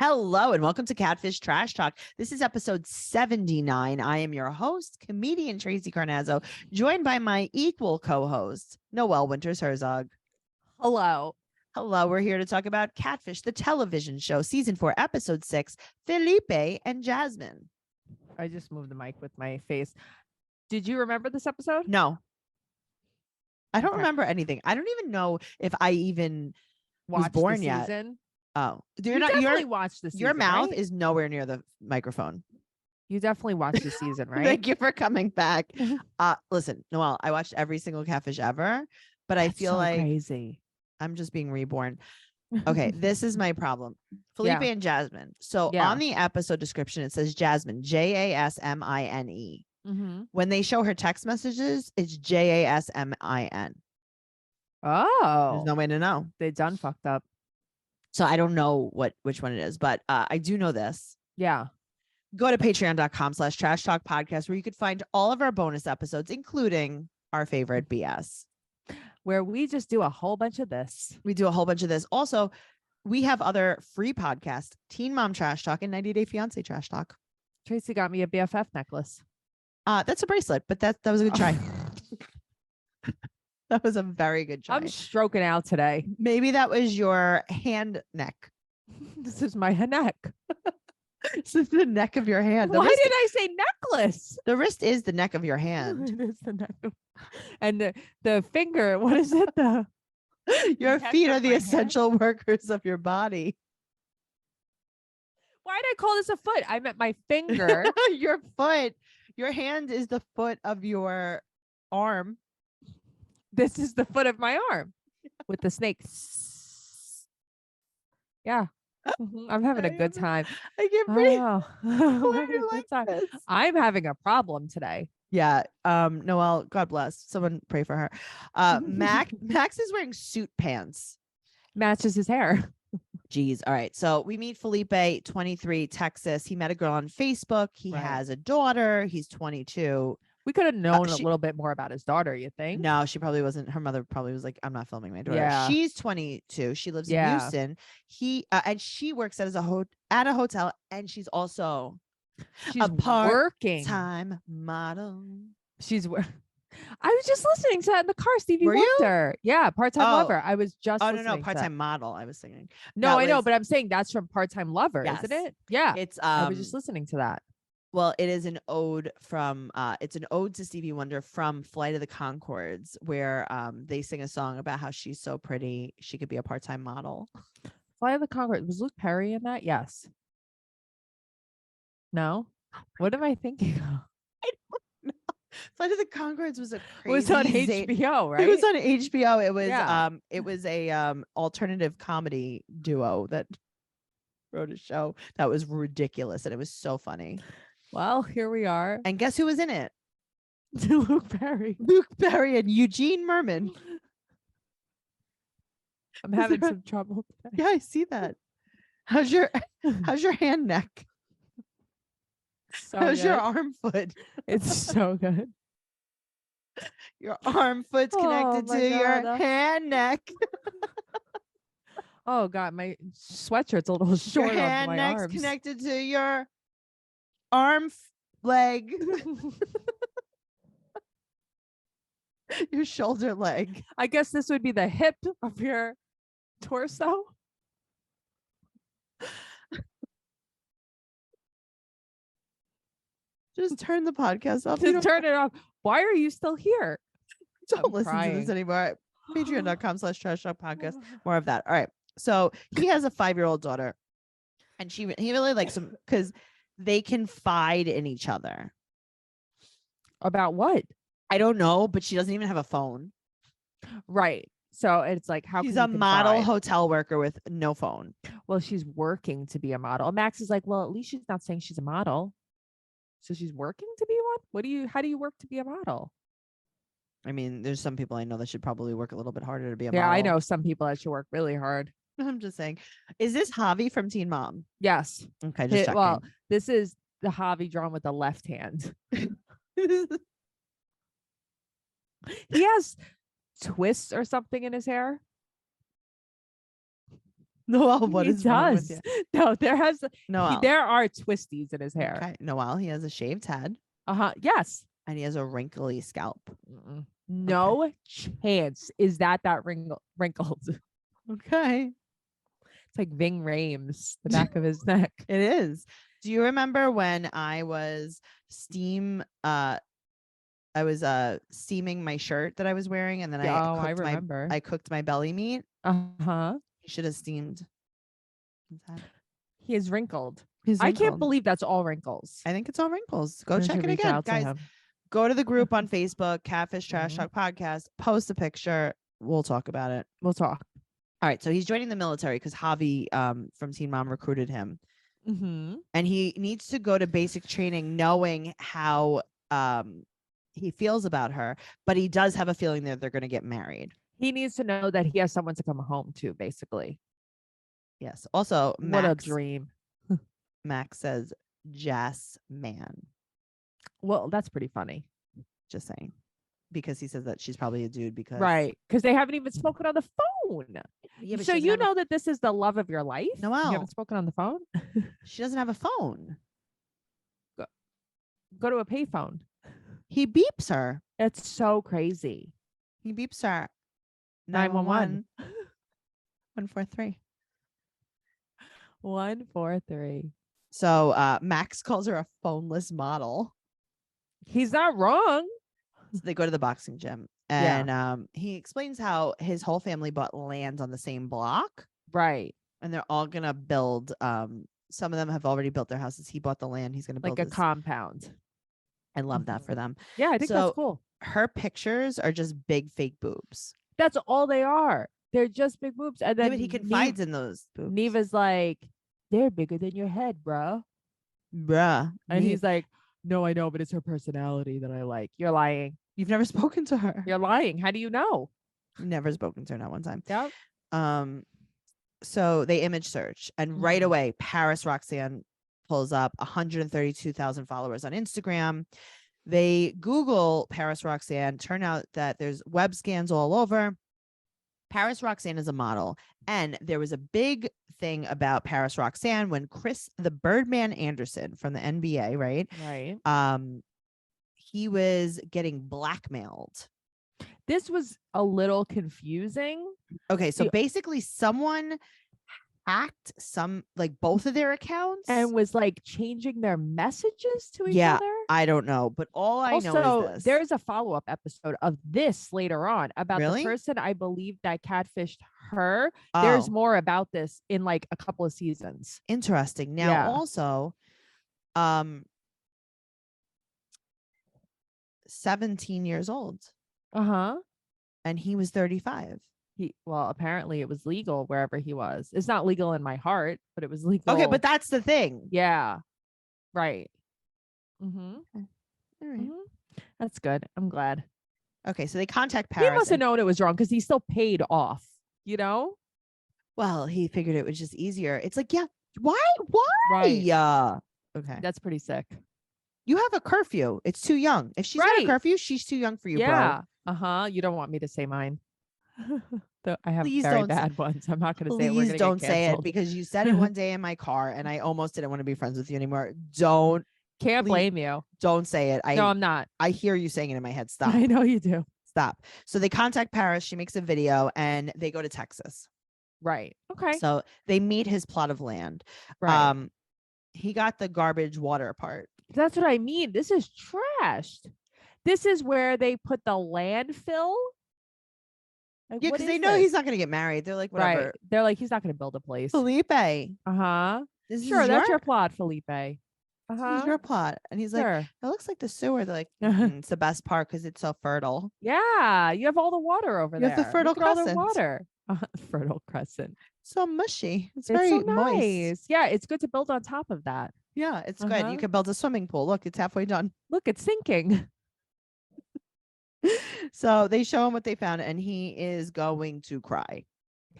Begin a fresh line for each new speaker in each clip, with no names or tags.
Hello and welcome to Catfish Trash Talk. This is episode 79. I am your host, comedian Tracey Carnazzo, joined by my equal co-host, Noelle Winters Herzog.
Hello.
Hello, we're here to talk about Catfish, the television show, season 4, episode 6, Felipe and Jasmin.
I just moved the mic with my face. Did you remember this episode?
No. I don't
Okay.
remember anything. I don't even know if I even was
Watched
born
the
yet.
season?
Oh,
You definitely watched the season.
Your mouth
right?
is nowhere near the microphone.
You definitely watched the season, right?
Thank you for coming back. Listen, Noelle, I watched every single Catfish ever, but I feel like
crazy.
I'm just being reborn. Okay, this is my problem. Felipe and Jasmin. So on the episode description, it says Jasmin, Jasmine.
Mm-hmm.
When they show her text messages, it's Jasmin.
Oh,
There's no way to know.
they done fucked up.
So I don't know which one it is, but I do know this.
Yeah.
Go to patreon.com/trash talk podcast where you could find all of our bonus episodes, including our favorite BS.
Where we just do a whole bunch of this.
We do a whole bunch of this. Also, we have other free podcasts, Teen Mom Trash Talk and 90 Day Fiance Trash Talk.
Tracey got me a BFF necklace.
That's a bracelet, but that was a good try. That was a very good try.
I'm stroking out today.
Maybe that was your hand neck.
This is my neck.
This is the neck of your hand.
Why did I say necklace?
The wrist is the neck of your hand.
It is the neck. And the finger, what is it?
Your
neck
feet
of
are the
my
essential workers of your body.
Why did I call this a foot? I meant my finger.
Your foot. Your hand is the foot of your arm.
This is the foot of my arm with the snake. Yeah. I'm having a good time.
I can't breathe.
Oh.
Why do you like this?
I'm having a problem today.
Yeah. Noelle, God bless. Someone pray for her. Max is wearing suit pants.
Matches his hair.
Jeez. All right. So we meet Felipe, 23, Texas. He met a girl on Facebook. He has a daughter. He's 22.
We could have known a little bit more about his daughter, you think?
No, she probably wasn't. Her mother probably was like, I'm not filming my daughter.
Yeah.
She's 22. She lives in Houston. And she works at a hotel, and she's also a part-time model.
I was just listening to that in the car, Stevie Wonder. Yeah, part-time lover. I was just
no, part-time model. I was singing.
No, I know, but I'm saying that's from part-time lover, isn't it? Yeah. I was just listening to that.
Well, it is an ode from it's an ode to Stevie Wonder from Flight of the Conchords, where they sing a song about how she's so pretty she could be a part-time model.
Flight of the Conchords. Was Luke Perry in that? Yes. No? What am I thinking of?
I don't know. Flight of the Conchords was a crazy.
It was on HBO, right?
It was on HBO. It was a alternative comedy duo that wrote a show that was ridiculous, and it was so funny.
Well, here we are.
And guess who was in it?
Luke Perry.
Luke Perry and Eugene Merman.
I'm having some trouble today.
Yeah, I see that. How's your hand neck? How's your arm foot?
It's so good.
Your arm foot's connected to your hand neck.
Oh God, my sweatshirt's a little short.
Your hand
on my
neck's
arms.
connected to your arm leg. Your shoulder leg.
I guess this would be the hip of your torso.
Just turn the podcast off.
Just turn it off. Why are you still here?
Don't listen to this anymore. Patreon.com/trash talk podcast. More of that. All right. So he has a 5-year-old daughter, and he really likes him because they confide in each other.
About what?
I don't know, but she doesn't even have a phone.
Right. So it's like, how
she's
can
a
you
model
confide?
hotel worker with no phone.
Well, she's working to be a model. Max is like, well, at least she's not saying she's a model. So she's working to be one? How do you work to be a model?
I mean, there's some people I know that should probably work a little bit harder to be a model.
Yeah, I know some people that should work really hard.
I'm just saying. Is this Javi from Teen Mom?
Yes.
Okay, just checking.
Well, this is the Javi drawn with the left hand. He has twists or something in his hair.
Noelle, what
He
is wrong with you?
does. No,
Noelle.
there are twisties in his hair.
Okay. Noelle, he has a shaved head
Yes.
and he has a wrinkly scalp.
No chance is that wrinkled.
Okay.
It's like Ving Rhames, the back of his neck.
It is. Do you remember when I was steaming my shirt that I was wearing, and then
I remember.
I cooked my belly meat.
Uh-huh.
He should have steamed his head.
He is wrinkled.
He's
I can't
wrinkled.
believe that's all wrinkles.
I think it's all wrinkles. Go
I
check
should
it
reach
again,
out to
guys.
him.
Go to the group on Facebook, Catfish Trash
Mhm.
Talk Podcast. Post a picture. We'll talk about it.
We'll talk.
All right. So he's joining the military because Javi from Teen Mom recruited him.
Mm-hmm.
And he needs to go to basic training knowing how he feels about her, but he does have a feeling that they're going to get married.
He needs to know that he has someone to come home to, basically.
Yes. Also,
What a dream.
Max says Jas-man.
Well, that's pretty funny.
Just saying. Because he says that she's probably a dude because
Right. Because they haven't even spoken on the phone.
Yeah, but
so you know that this is the love of your life?
Noelle.
You haven't spoken on the phone?
She doesn't have a phone.
Go to a payphone.
He beeps her.
It's so crazy.
He beeps her.
911.
143.
143.
So Max calls her a phoneless model.
He's not wrong.
So they go to the boxing gym, and he explains how his whole family bought land on the same block.
Right.
And they're all gonna build. Some of them have already built their houses. He bought the land. He's gonna build
like a compound.
I love that for them.
Yeah, I think that's cool.
Her pictures are just big fake boobs.
That's all they are. They're just big boobs. And then
but he confides in those boobs.
Neva's like, they're bigger than your head, bruh. And he's like, no, I know, but it's her personality that I like. You're lying.
You've never spoken to her.
You're lying. How do you know?
Never spoken to her, not one time.
Yep.
So they image search, and right away, Paris Roxanne pulls up 132,000 followers on Instagram. They Google Paris Roxanne. Turn out that there's web scans all over. Paris Roxanne is a model. And there was a big thing about Paris Roxanne when Chris, the Birdman Anderson from the NBA, right?
Right.
He was getting blackmailed.
This was a little confusing.
Okay, so basically someone hacked both of their accounts
and was like changing their messages to each other.
I don't know, but all I know is this.
There's a follow-up episode of this later on about the person I believe that catfished her. There's more about this in like a couple of seasons.
Interesting. Now also 17 years old. And he was 35.
Well, apparently it was legal wherever he was. It's not legal in my heart, but it was legal.
Okay, but that's the thing.
Yeah. Right.
Okay. All right.
That's good. I'm glad.
Okay, so they contact Paris.
He must have known it was wrong because he still paid off, you know?
Well, he figured it was just easier. It's like, yeah, why?
Right.
Okay.
That's pretty sick.
You have a curfew. It's too young. If she's got a curfew, she's too young for you, bro.
You don't want me to say mine. I have
Please
very bad ones. I'm not going to say it.
Please don't say it because you said it one day in my car and I almost didn't want to be friends with you anymore. Can't
blame you.
Don't say it.
No, I'm not.
I hear you saying it in my head. Stop.
I know you do.
Stop. So they contact Paris. She makes a video and they go to Texas.
Right. Okay.
So they meet his plot of land.
Right.
He got the garbage water part.
That's what I mean. This is trashed. This is where they put the landfill.
Like, yeah, because they know he's not going to get married. They're like, whatever.
Right. They're like, he's not going to build a place.
Felipe.
Sure, that's your plot, Felipe.
This is your plot. And he's like, it looks like the sewer. They're like, it's the best part because it's so fertile.
Yeah, you have all the water over there.
You have the fertile crescent.
All the water. Fertile crescent.
So mushy. It's very
so
moist.
Nice. Yeah, it's good to build on top of that.
Yeah, it's good. You can build a swimming pool. Look, it's halfway done.
Look, it's sinking.
So they show him what they found and he is going to cry.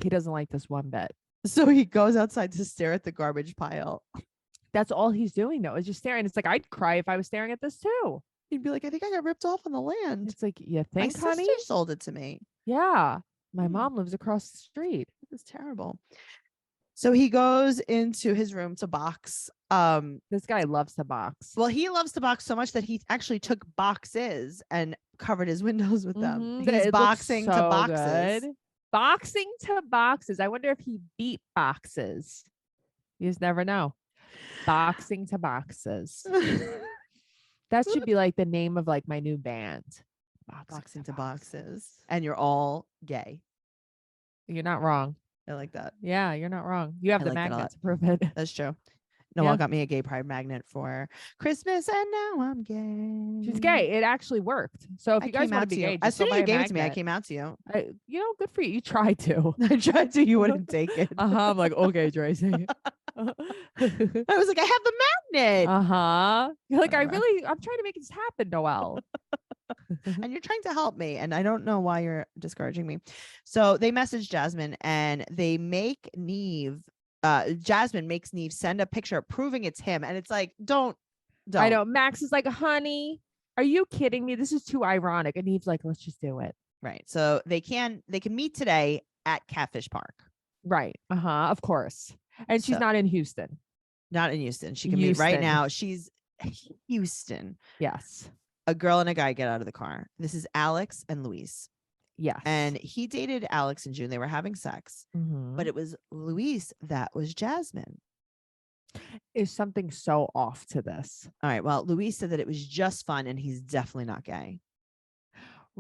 He doesn't like this one bit.
So he goes outside to stare at the garbage pile.
That's all he's doing though, is just staring. It's like, I'd cry if I was staring at this too.
He'd be like, I think I got ripped off on the land.
It's like, you think,
my
honey?
sister sold it to me.
Yeah. My mom lives across the street.
This is terrible. So he goes into his room to box.
This guy loves to box.
Well, he loves to box so much that he actually took boxes and covered his windows with them. He's
It looks
boxing to
so
boxes.
good. Boxing to boxes. I wonder if he beat boxes. You just never know. Boxing to boxes. That should be like the name of like my new band.
Boxing to boxes. And you're all gay.
You're not wrong.
I like that.
Yeah, you're not wrong. You have
I
the
like that a
magnet
lot.
to prove it.
That's true. Noelle
Yeah.
got me a gay pride magnet for Christmas, and now I'm gay.
She's gay. It actually worked. So if you guys want to be gay,
as
just
soon
go
as
buy
you
a
gave it to me, I
magnet.
came out to you.
Good for you. You tried to.
I tried to. You wouldn't take it.
I'm like, okay, Tracey.
I was like, I have the magnet.
You're like, I'm trying to make this happen, Noelle.
And you're trying to help me, and I don't know why you're discouraging me. So they message Jasmin, and they make Neve. Jasmin makes Neve send a picture proving it's him, and it's like, don't.
I know. Max is like, honey, are you kidding me? This is too ironic. And Neve's like, let's just do it.
Right. So they can meet today at Catfish Park.
Right. Of course. And she's not in Houston.
Not in Houston. She can meet right now. She's Houston.
Yes.
A girl and a guy get out of the car. This is Alex and Luis.
Yes.
And he dated Alex in June. They were having sex, but it was Luis that was Jasmin.
Is something so off to this?
All right. Well, Luis said that it was just fun, and he's definitely not gay.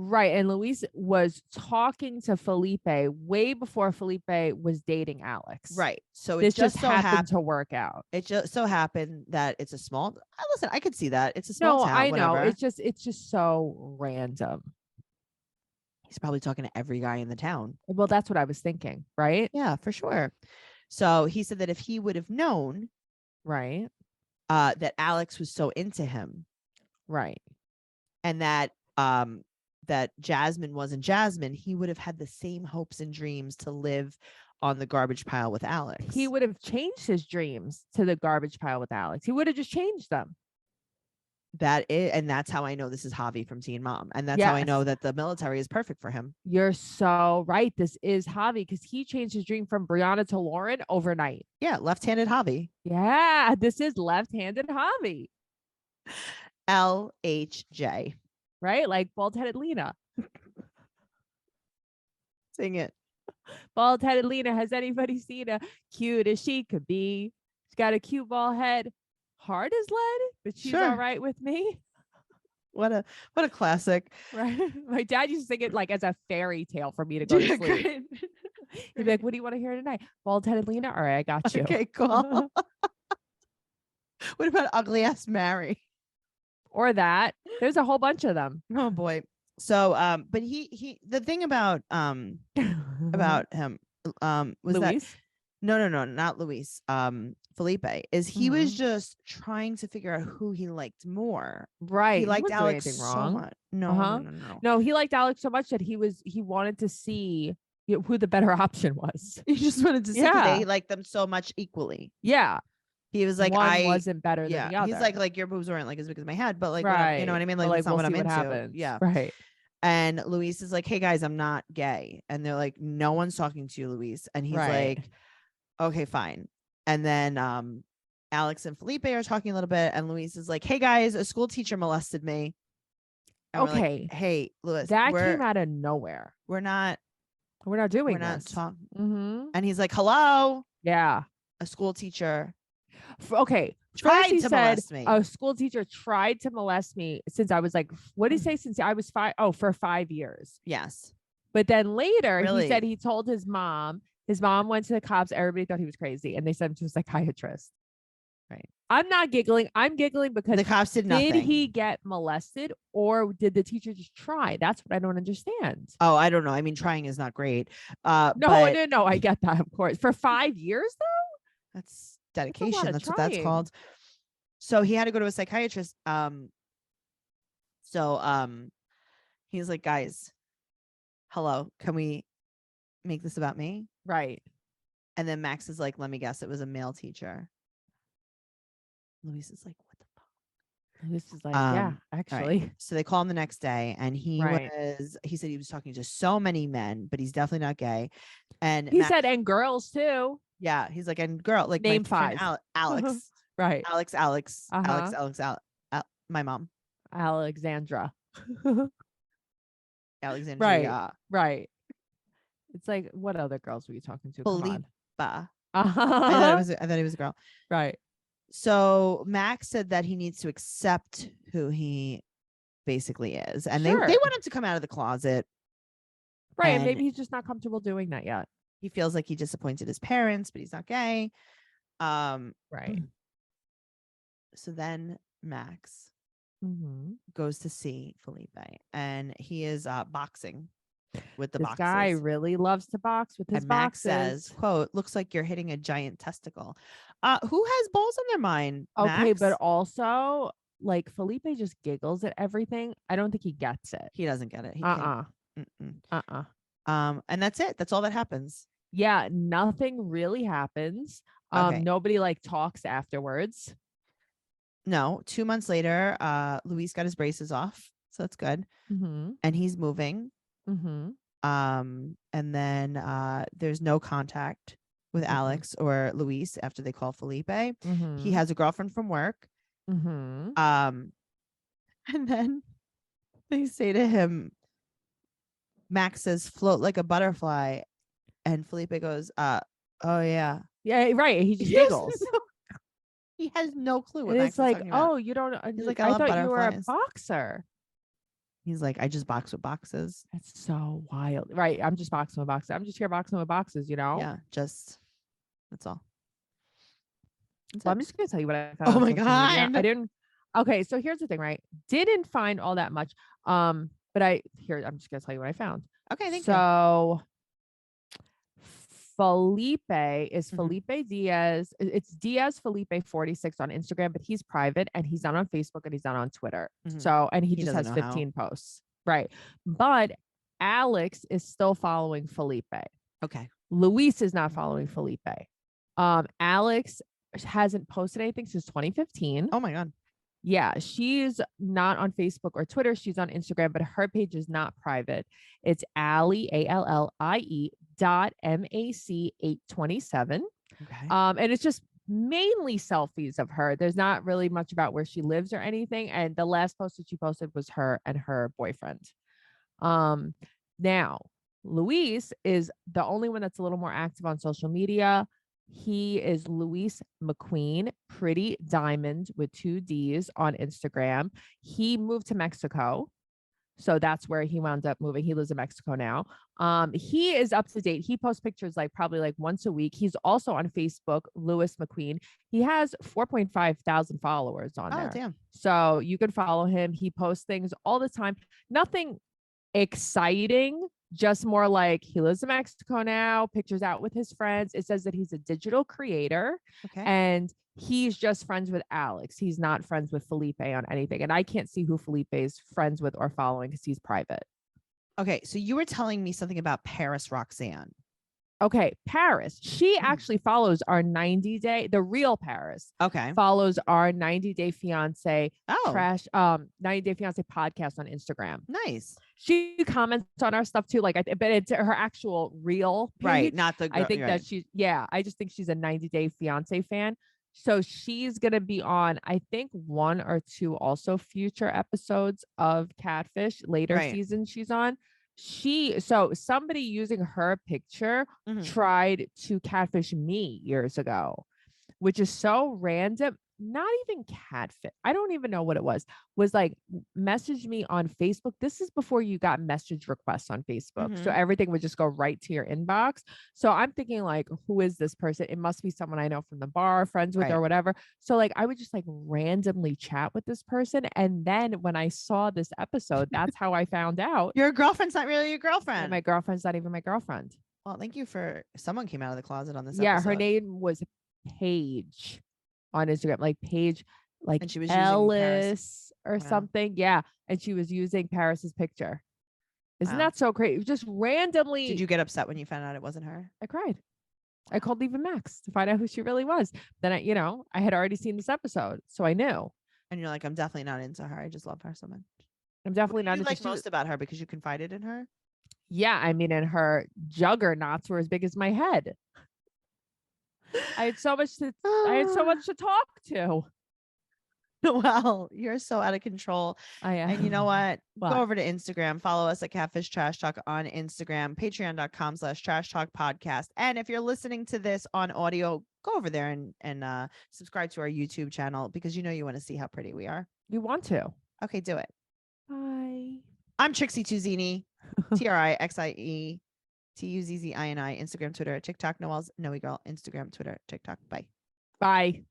Right. And Luis was talking to Felipe way before Felipe was dating Alex.
Right. So
this
it just so
happened to work out.
It just so happened that it's a small. Listen, I could see that it's a small town.
I know.
Whatever.
It's just so random.
He's probably talking to every guy in the town.
Well, that's what I was thinking. Right.
Yeah, for sure. So he said that if he would have known,
right,
that Alex was so into him,
right,
and that that Jasmin wasn't Jasmin, he would have had the same hopes and dreams to live on the garbage pile with Alex.
He would have changed his dreams to the garbage pile with Alex. He would have just changed them.
And that's how I know this is Javi from Teen Mom. And that's how I know that the military is perfect for him.
You're so right. This is Javi, because he changed his dream from Brianna to Lauren overnight.
Yeah, left-handed Javi.
Yeah, this is left-handed Javi.
LHJ.
Right? Like bald-headed Lena.
Sing it.
Bald-headed Lena. Has anybody seen her? Cute as she could be. She's got a cute bald head. Hard as lead, but she's all right with me.
What a classic.
Right. My dad used to sing it like as a fairy tale for me to go to sleep. He'd be like, what do you want to hear tonight? Bald-headed Lena? All right, I got you.
Okay, cool. What about ugly ass Mary?
Or that. There's a whole bunch of them.
Oh boy. So but he the thing about him was
Luis?
that no, not Luis. Felipe is he was just trying to figure out who he liked more.
Right.
He liked Alex so much. No.
No, he liked Alex so much that he wanted to see who the better option was.
He just wanted to see they liked them so much equally.
Yeah.
He was like,
one wasn't better than the other.
He's like your boobs weren't like as big as my head, but like,
right.
You know what I mean? Like, that's not what I'm into.
Happens.
Yeah.
Right.
And Luis is like, hey guys, I'm not gay. And they're like, no one's talking to you, Luis. And he's like, okay, fine. And then Alex and Felipe are talking a little bit, and Luis is like, hey guys, a school teacher molested me. And
okay.
Like, hey, Luis,
that came out of nowhere.
We're not
doing
this.
Not talking.
And he's like, hello.
Yeah.
A school teacher.
Okay.
Tried to molest me.
A school teacher tried to molest me since I was like, what did he say? Since I was 5? Oh, for 5 years.
Yes.
But then later he said he told his mom. His mom went to the cops. Everybody thought he was crazy, and they sent him to a psychiatrist.
Right.
I'm not giggling. I'm giggling because
the cops did nothing.
Did he get molested, or did the teacher just try? That's what I don't understand.
Oh, I don't know. I mean, trying is not great.
No. I get that, of course. For 5 years, though,
that's dedication. That's what that's
trying.
called. So he had to go to a psychiatrist. He's like, guys, hello, can we make this about me?
Right.
And then Max is like, let me guess, it was a male teacher. Luis is like, what the fuck?
This is like, yeah, actually.
Right. So they call him the next day, and he said he was talking to so many men, but he's definitely not gay. And
he said, and girls too.
Yeah, he's like, and girl, like
Name
my friend
five.
Alex,
Right. Uh-huh.
my mom,
Alexandra. Right.
Alexandria,
Right. It's like, what other girls were you talking to? Come on.
Felipa.
Uh-huh.
I thought he was a girl.
Right.
So Max said that he needs to accept who he basically is, and they
Sure.
want him to come out of the closet.
Right. And
And
maybe he's just not comfortable doing that yet.
he feels like he disappointed his parents, but he's not gay.
Right.
So then Max
Mm-hmm.
goes to see Felipe, and he is boxing with the
This
boxes.
guy really loves to box with his
And Max
boxes.
says, quote, looks like you're hitting a giant testicle. Who has balls on their mind?
Okay,
Max?
but also like Felipe just giggles at everything. I don't think he gets it.
He doesn't get it. He
Uh-uh.
can't. And that's it. That's all that happens.
Yeah, nothing really happens.
Okay.
Nobody like talks afterwards.
No, 2 months later, Luis got his braces off. So that's good.
Mm-hmm.
And he's moving.
Mm-hmm.
And then there's no contact with Alex or Luis after they call Felipe.
Mm-hmm.
He has a girlfriend from work.
Mm-hmm.
And then they say to him, Max says, float like a butterfly. And Felipe goes, oh yeah.
Yeah, right. He just giggles.
He has no clue what
And
Max
it's
is
like,
talking about.
oh, you don't.
He's like,
I
love
thought you were a
butterflies.
boxer.
He's like, I just box with boxes.
That's so wild. Right. I'm just boxing with boxes. I'm just here boxing with boxes, you know?
Yeah, that's all.
Well, I'm just going to tell you what I found.
Oh my
social media.
God.
I didn't. Okay. So here's the thing, right? Didn't find all that much. But I'm just going to tell you what I found.
Okay. Thank you.
So Felipe is
Mhm.
Felipe Diaz. It's Diaz Felipe 46 on Instagram, but he's private and he's not on Facebook and he's not on Twitter.
Mhm.
So, and he just
doesn't
has
know how.
15 posts. Right. But Alex is still following Felipe.
Okay.
Luis is not following Felipe. Alex hasn't posted anything since 2015.
Oh my God.
Yeah, she's not on Facebook or Twitter. She's on Instagram, but her page is not private. It's Allie, ALLIE .MAC827.
Okay.
And it's just mainly selfies of her. There's not really much about where she lives or anything. And the last post that she posted was her and her boyfriend. Now, Luis is the only one that's a little more active on social media. He is Luis McQueen, Pretty Diamond with 2 D's on Instagram. He moved to Mexico. So that's where he wound up moving. He lives in Mexico now. He is up to date. He posts pictures probably once a week. He's also on Facebook, Louis McQueen. He has 4.5 thousand followers on there.
Oh, damn.
So you can follow him. He posts things all the time. Nothing exciting, just more like he lives in Mexico now, pictures out with his friends. It says that he's a digital creator.
Okay.
And he's just friends with Alex. He's not friends with Felipe on anything. And I can't see who Felipe is friends with or following because he's private.
Okay. So you were telling me something about Paris Roxanne.
Okay. Paris. She actually follows our 90-day, the real Paris.
Okay.
Follows our 90-day fiance 90-day fiance podcast on Instagram.
Nice.
She comments on our stuff too. But it's her actual real page.
Right. Not the girl.
I think that I just think she's a 90-day fiance fan. So she's going to be on, I think, 1 or 2 also future episodes of Catfish later season she's on. So somebody using her picture tried to catfish me years ago, which is so random. Not even catfish. I don't even know what it was message me on Facebook. This is before you got message requests on Facebook. So everything would just go right to your inbox. So I'm thinking who is this person? It must be someone I know from the bar, friends with or whatever. So I would just randomly chat with this person. And then when I saw this episode, that's how I found out.
Your girlfriend's not really your girlfriend.
And my girlfriend's not even my girlfriend.
Well, thank you someone came out of the closet on this
episode.
episode.
Her name was Paige on Instagram, Paige,
and she was
Ellis or something. Yeah. And she was using Paris's picture. Isn't that so crazy? Just randomly.
Did you get upset when you found out it wasn't her?
I cried. I called even Max to find out who she really was. Then I had already seen this episode, so I knew.
And you're like, I'm definitely not into her. I just love her so much.
I'm definitely not into
her. Most about her because you confided in her.
Yeah, I mean, and her juggernauts were as big as my head. I had so much to talk to.
Well, you're so out of control.
I am.
And you know what?
What?
Go over to Instagram. Follow us at Catfish Trash Talk on Instagram, patreon.com/trash talk podcast. And if you're listening to this on audio, go over there and subscribe to our YouTube channel because you know you want to see how pretty we are.
You want to.
Okay, do it.
Bye.
I'm Trixie Tuzini, TRIXIE TUZZINI, Instagram, Twitter, TikTok, Noelle's Noe Girl, Instagram, Twitter, TikTok. Bye.
Bye.